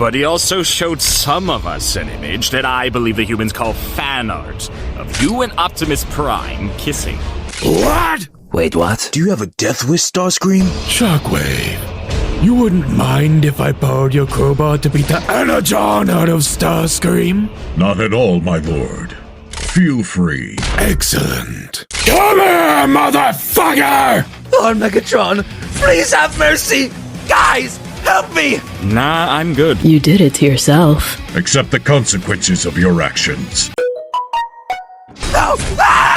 But he also showed some of us an image that I believe the humans call fan art of you and Optimus Prime kissing. What? Wait, what? Do you have a death wish, Starscream? Shockwave, you wouldn't mind if I borrowed your crowbar to beat the energon out of Starscream? Not at all, my lord. Feel free. Excellent. Come here, motherfucker! Lord Megatron, please have mercy! Guys, help me! Nah, I'm good. You did it to yourself. Accept the consequences of your actions. No! Ah!